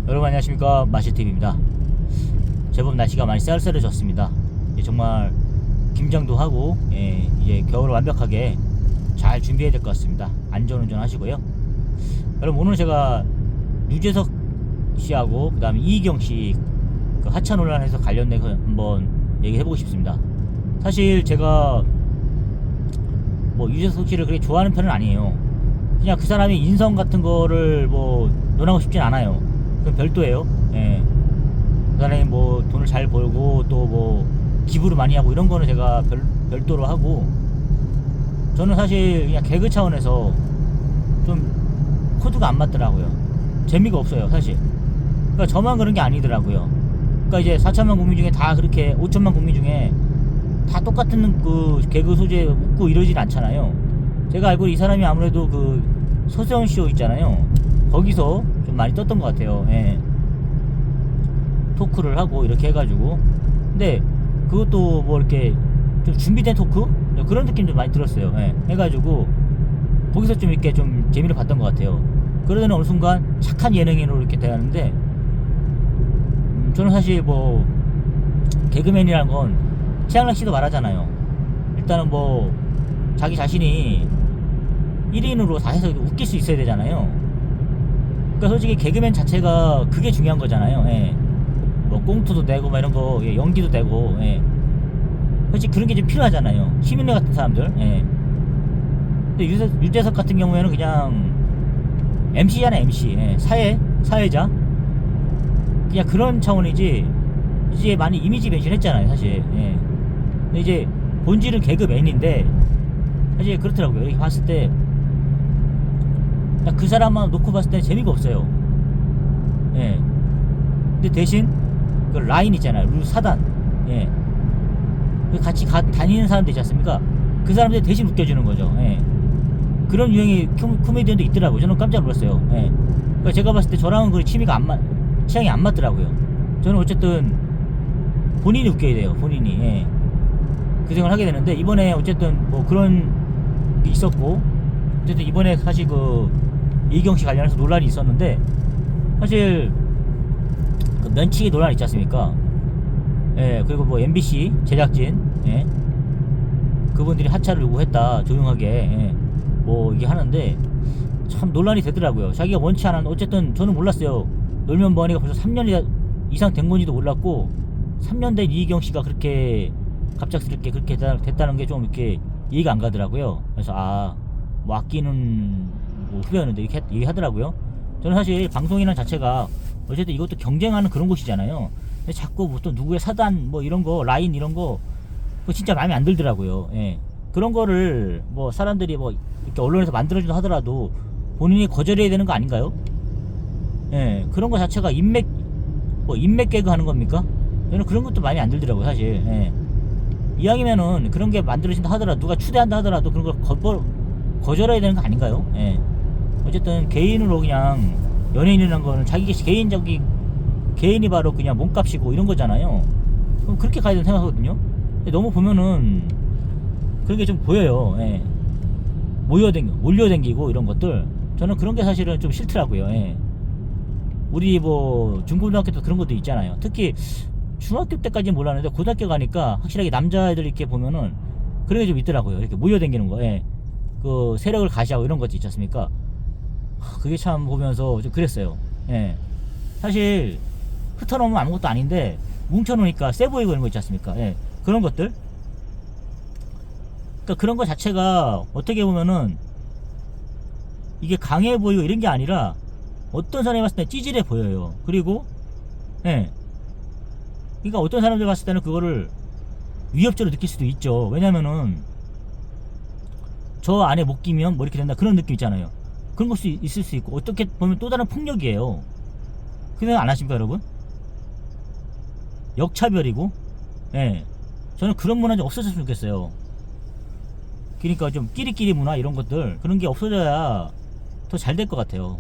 여러분 안녕하십니까, 마시TV입니다. 제법 날씨가 많이 쌀쌀해졌습니다. 정말 김장도 하고 이제 겨울을 완벽하게 잘 준비해야 될 것 같습니다. 안전운전 하시고요. 여러분, 오늘 제가 유재석 씨하고 그 다음에 이희경 씨 그 하차 논란에서 관련돼서 한번 얘기해보고 싶습니다. 사실 제가 뭐 유재석 씨를 그렇게 좋아하는 편은 아니에요. 그냥 그 사람의 인성 같은 거를 뭐 논하고 싶진 않아요. 그건 별도예요. 그 사람이 뭐 돈을 잘 벌고 또 뭐 기부를 많이 하고 이런 거는 제가 별도로 하고, 저는 사실 그냥 개그 차원에서 좀 코드가 안 맞더라고요. 재미가 없어요, 사실. 그러니까 저만 그런 게 아니더라고요. 그러니까 이제 4천만 국민 중에 다 그렇게, 5천만 국민 중에 다 똑같은 그 개그 소재 웃고 이러진 않잖아요. 제가 알고 이 사람이 아무래도 그 서세원 쇼 있잖아요. 거기서 좀 많이 떴던 것 같아요. 토크를 하고 이렇게 해가지고. 근데 그것도 뭐 이렇게 좀 준비된 토크? 그런 느낌 좀 많이 들었어요. 해가지고 거기서 좀 이렇게 좀 재미를 봤던 것 같아요. 그러더니 어느 순간 착한 예능인으로 이렇게 되었는데, 저는 사실 뭐 개그맨이라는 건 최양락 씨도 말하잖아요. 일단은 뭐 자기 자신이 1인으로 다 해서 웃길 수 있어야 되잖아요. 그러니까 솔직히 개그맨 자체가 그게 중요한 거잖아요. 뭐 꽁트도 내고 막 이런 거, 연기도 되고, 솔직히 그런 게 좀 필요하잖아요. 시민회 같은 사람들. 근데 유재석 같은 경우에는 그냥 MC잖아요, MC. 사회자. 그냥 그런 차원이지. 이제 많이 이미지 변신했잖아요, 사실. 근데 이제 본질은 개그맨인데, 사실 그렇더라고요. 이렇게 봤을 때 그 사람만 놓고 봤을 때 재미가 없어요. 근데 대신 그 라인 있잖아요, 룰 4단. 같이 다니는 사람들 있지 않습니까? 그 사람들 대신 웃겨주는 거죠. 그런 유형의 코미디언도 있더라고요. 저는 깜짝 놀랐어요. 그러니까 제가 봤을 때 저랑은 그 취향이 안 맞더라고요. 저는 어쨌든 본인이 웃겨야 돼요, 본인이. 그 생각을 하게 되는데, 이번에 어쨌든 뭐 그런 게 있었고, 어쨌든 이번에 사실 그 이희경씨 관련해서 논란이 있었는데, 사실 그 면치기 논란 있지 않습니까? 그리고 뭐 MBC 제작진, 그분들이 하차를 요구했다, 조용하게. 뭐 이게 하는데 참 논란이 되더라고요. 자기가 원치 않은, 어쨌든 저는 몰랐어요. 놀면 뭐하니가 벌써 3년 이상 된 건지도 몰랐고, 3년 된 이희경 씨가 그렇게 갑작스럽게 그렇게 됐다는 게 좀 이렇게 이해가 안 가더라고요. 그래서 뭐 아끼는 뭐 후배였는데 이렇게 얘기하더라고요. 저는 사실 방송이라는 자체가 어쨌든 이것도 경쟁하는 그런 곳이잖아요. 근데 자꾸 뭐 또 누구의 사단 뭐 이런 거, 라인 이런 거, 그거 진짜 마음에 안 들더라고요. 그런 거를 뭐 사람들이 뭐 이렇게 언론에서 만들어준다 하더라도 본인이 거절해야 되는 거 아닌가요? 그런 거 자체가 인맥 개그 하는 겁니까? 저는 그런 것도 많이 안 들더라고요, 사실. 이왕이면은 그런 게 만들어진다 하더라도, 누가 추대한다 하더라도 그런 걸 거절해야 되는 거 아닌가요? 어쨌든 개인으로 그냥 연예인이라는 거는 자기 개인이 바로 그냥 몸값이고 이런 거잖아요. 그럼 그렇게 가야 된다고 생각하거든요. 근데 너무 보면은 그런 게 좀 보여요. 몰려댕기고 이런 것들, 저는 그런 게 사실은 좀 싫더라고요. 우리 뭐 중고등학교 때 그런 것도 있잖아요. 특히 중학교 때까지는 몰랐는데 고등학교 가니까 확실하게 남자애들 이렇게 보면은 그런 게 좀 있더라고요. 이렇게 모여댕기는 거, 그 세력을 가시하고 이런 것도 있지 않습니까? 그게 참 보면서 좀 그랬어요. 사실 흩어놓으면 아무것도 아닌데 뭉쳐놓으니까 세 보이고 이런 거 있지 않습니까? 그런 것들. 그러니까 그런 거 자체가 어떻게 보면은 이게 강해 보이고 이런 게 아니라 어떤 사람이 봤을 때 찌질해 보여요. 그리고 그러니까 어떤 사람들 봤을 때는 그거를 위협적으로 느낄 수도 있죠. 왜냐면은 저 안에 못 끼면 뭐 이렇게 된다, 그런 느낌 있잖아요. 그런 것도 있을 수 있고, 어떻게 보면 또 다른 폭력이에요. 그 생각 안 하십니까, 여러분? 역차별이고. 저는 그런 문화 좀 없어졌으면 좋겠어요. 그러니까 좀 끼리끼리 문화 이런 것들, 그런 게 없어져야 더 잘 될 것 같아요.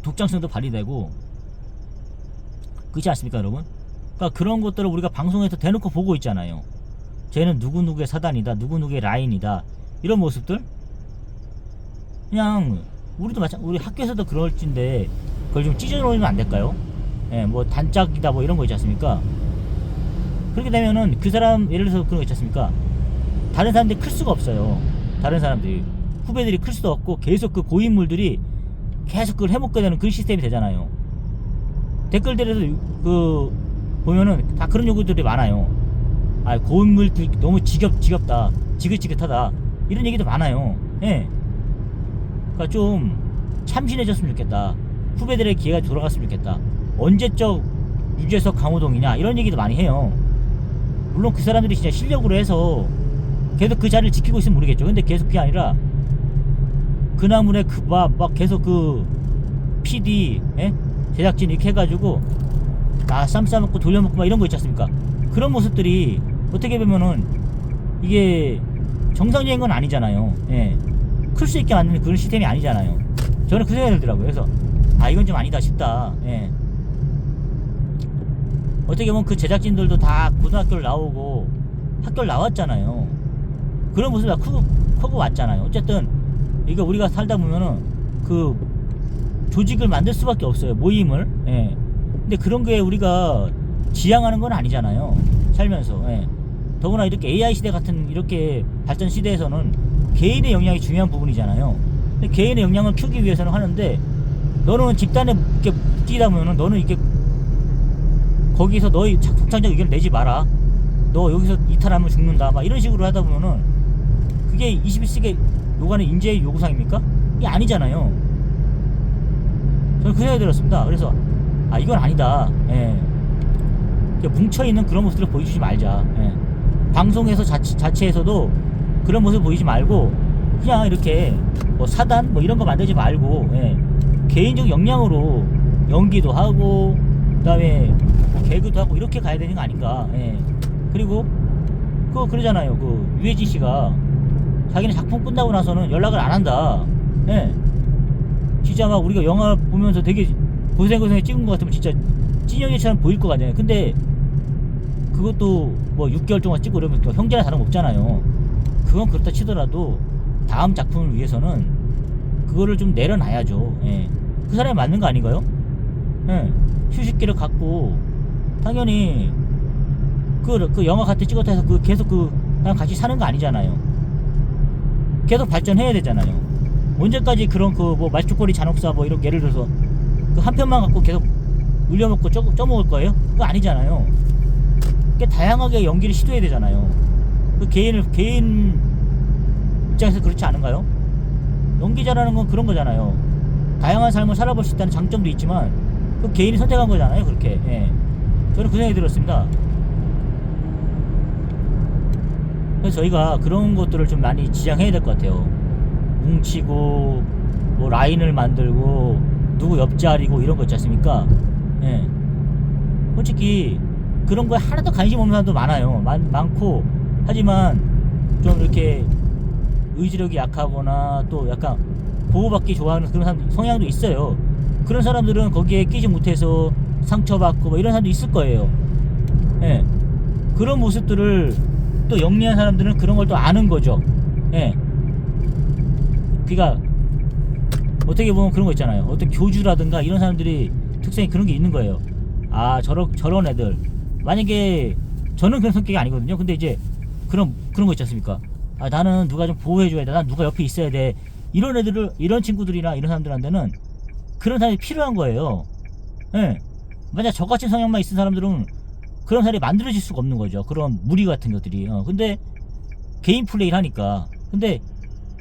독창성도 발휘되고, 그렇지 않습니까, 여러분? 그러니까 그런 것들을 우리가 방송에서 대놓고 보고 있잖아요. 쟤는 누구누구의 사단이다, 누구누구의 라인이다, 이런 모습들. 그냥 우리도 우리 학교에서도 그럴진데 그걸 좀 찢어놓으면 안 될까요? 예, 뭐 단짝이다 뭐 이런 거 있지 않습니까? 그렇게 되면은 그 사람 예를 들어서 그런 거 있지 않습니까? 다른 사람들이 클 수가 없어요. 다른 사람들이 후배들이 클 수도 없고 계속 그 고인물들이 계속 그걸 해먹게 되는 그 시스템이 되잖아요. 댓글들에서 그 보면은 다 그런 요구들이 많아요. 아, 고인물들 너무 지겹다, 지긋지긋하다 이런 얘기도 많아요. 예. 그러니까 좀 참신해졌으면 좋겠다. 후배들의 기회가 돌아갔으면 좋겠다. 언제적 유재석 강호동이냐 이런 얘기도 많이 해요. 물론 그 사람들이 진짜 실력으로 해서 계속 그 자리를 지키고 있으면 모르겠죠. 근데 계속 그게 아니라 그나물에 막 계속 그 PD 제작진 이렇게 해가지고 나 쌈 싸먹고 돌려먹고 막 이런 거 있지 않습니까? 그런 모습들이 어떻게 보면은 이게 정상적인 건 아니잖아요. 예. 클 수 있게 만드는 그런 시스템이 아니잖아요. 저는 그 생각이 들더라고요. 그래서 아, 이건 좀 아니다 싶다. 예. 어떻게 보면 그 제작진들도 다 고등학교를 나오고 학교를 나왔잖아요. 그런 모습이 다 크고 왔잖아요. 어쨌든 이거 우리가 살다 보면은 그 조직을 만들 수밖에 없어요. 모임을. 예. 근데 그런 게 우리가 지향하는 건 아니잖아요. 살면서. 예. 더구나 이렇게 AI 시대 같은 이렇게 발전 시대에서는 개인의 역량이 중요한 부분이잖아요. 근데 개인의 역량을 키우기 위해서는 하는데 너는 집단에 이렇게 묶이다 보면은 너는 이렇게 거기서 너의 독창적 의견을 내지 마라. 너 여기서 이탈하면 죽는다. 막 이런 식으로 하다 보면은 그게 21세기 요구하는 인재의 요구사항입니까? 이게 아니잖아요. 저는 그 생각이 들었습니다. 그래서 아, 이건 아니다. 예. 뭉쳐있는 그런 모습을 보여주지 말자. 예. 방송에서 자체에서도 그런 모습을 보이지 말고 그냥 이렇게 뭐 사단 뭐 이런 거 만들지 말고 예. 개인적 역량으로 연기도 하고 그다음에 뭐 개그도 하고 이렇게 가야 되는 거 아닌가. 예. 그리고 그러잖아요. 그 유해진 씨가 자기는 작품 끝나고 나서는 연락을 안 한다. 예. 진짜 막 우리가 영화 보면서 되게 고생고생해 찍은 것 같으면 진짜 찐영이처럼 보일 것 같네요. 근데 그것도 뭐 6개월 동안 찍고 이러면 형제나 다름없잖아요. 그건 그렇다 치더라도 다음 작품을 위해서는 그거를 좀 내려놔야죠. 예. 그 사람이 맞는 거 아닌가요? 예. 휴식기를 갖고 당연히 그 영화 같이 찍었다 해서 계속 그냥 같이 사는 거 아니잖아요. 계속 발전해야 되잖아요. 언제까지 그런 뭐 말죽거리 잔혹사 뭐 이런 예를 들어서 그 한 편만 갖고 계속 울려먹고 쪄먹을 거예요? 그거 아니잖아요. 꽤 다양하게 연기를 시도해야 되잖아요. 그 개인 입장에서 그렇지 않은가요? 연기자라는 건 그런 거잖아요. 다양한 삶을 살아볼 수 있다는 장점도 있지만 그 개인이 선택한 거잖아요. 그렇게. 예. 저는 그 생각이 들었습니다. 그래서 저희가 그런 것들을 좀 많이 지향해야 될 것 같아요. 뭉치고 뭐 라인을 만들고 누구 옆자리고 이런 거 있지 않습니까? 예. 솔직히 그런 거에 하나도 관심 없는 사람도 많아요. 많고 하지만 좀 이렇게 의지력이 약하거나 또 약간 보호받기 좋아하는 그런 사람 성향도 있어요. 그런 사람들은 거기에 끼지 못해서 상처받고 뭐 이런 사람도 있을 거예요. 예. 그런 모습들을 또 영리한 사람들은 그런 걸 또 아는 거죠. 예. 그러니까 어떻게 보면 그런 거 있잖아요. 어떤 교주라든가 이런 사람들이 특성이 그런 게 있는 거예요. 아, 저런 애들. 만약에 저는 그런 성격이 아니거든요. 근데 이제 그런 거 있지 않습니까? 아, 나는 누가 좀 보호해줘야 돼. 난 누가 옆에 있어야 돼. 이런 애들을, 이런 친구들이나 이런 사람들한테는 그런 사람이 필요한 거예요. 예. 만약 저같은 성향만 있는 사람들은 그런 사람이 만들어질 수가 없는 거죠. 그런 무리 같은 것들이. 근데 개인 플레이를 하니까. 근데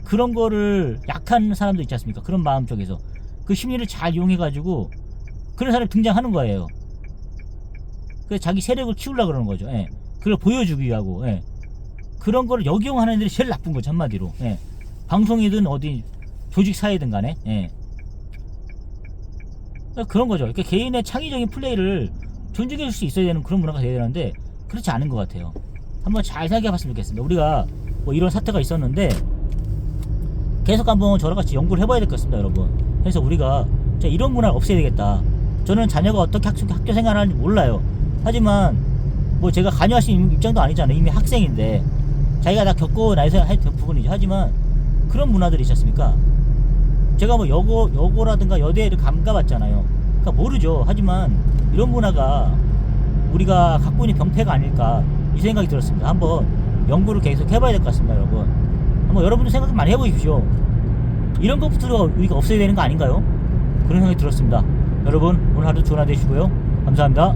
그런 거를 약한 사람도 있지 않습니까? 그런 마음 쪽에서 그 심리를 잘 이용해가지고 그런 사람이 등장하는 거예요. 그래서 자기 세력을 키우려고 그러는 거죠. 예. 그걸 보여주기 위하고. 예. 그런 거를 역이용하는 애들이 제일 나쁜 거죠. 한마디로. 예. 방송이든 어디 조직 사회든 간에. 예. 그런 거죠. 그러니까 개인의 창의적인 플레이를 존중해 줄 수 있어야 되는 그런 문화가 돼야 되는데 그렇지 않은 것 같아요. 한번 잘 생각해 봤으면 좋겠습니다. 우리가 뭐 이런 사태가 있었는데 계속 한번 저랑같이 연구를 해봐야 될 것 같습니다, 여러분. 그래서 우리가 이런 문화를 없애야 되겠다. 저는 자녀가 어떻게 학교 생활을 하는지 몰라요. 하지만 뭐 제가 관여할 수 있는 입장도 아니잖아요. 이미 학생인데 자기가 다 겪고 나서 할 부분이죠. 하지만 그런 문화들이 있지 않습니까? 제가 뭐 여고라든가 여대를 가봤잖아요. 그러니까 모르죠. 하지만 이런 문화가 우리가 갖고 있는 병폐가 아닐까 이 생각이 들었습니다. 한번 연구를 계속 해봐야 될 것 같습니다, 여러분. 한번 여러분도 생각 많이 해보십시오. 이런 것부터 우리가 없애야 되는 거 아닌가요? 그런 생각이 들었습니다. 여러분 오늘 하루 좋은 하루 되시고요. 감사합니다.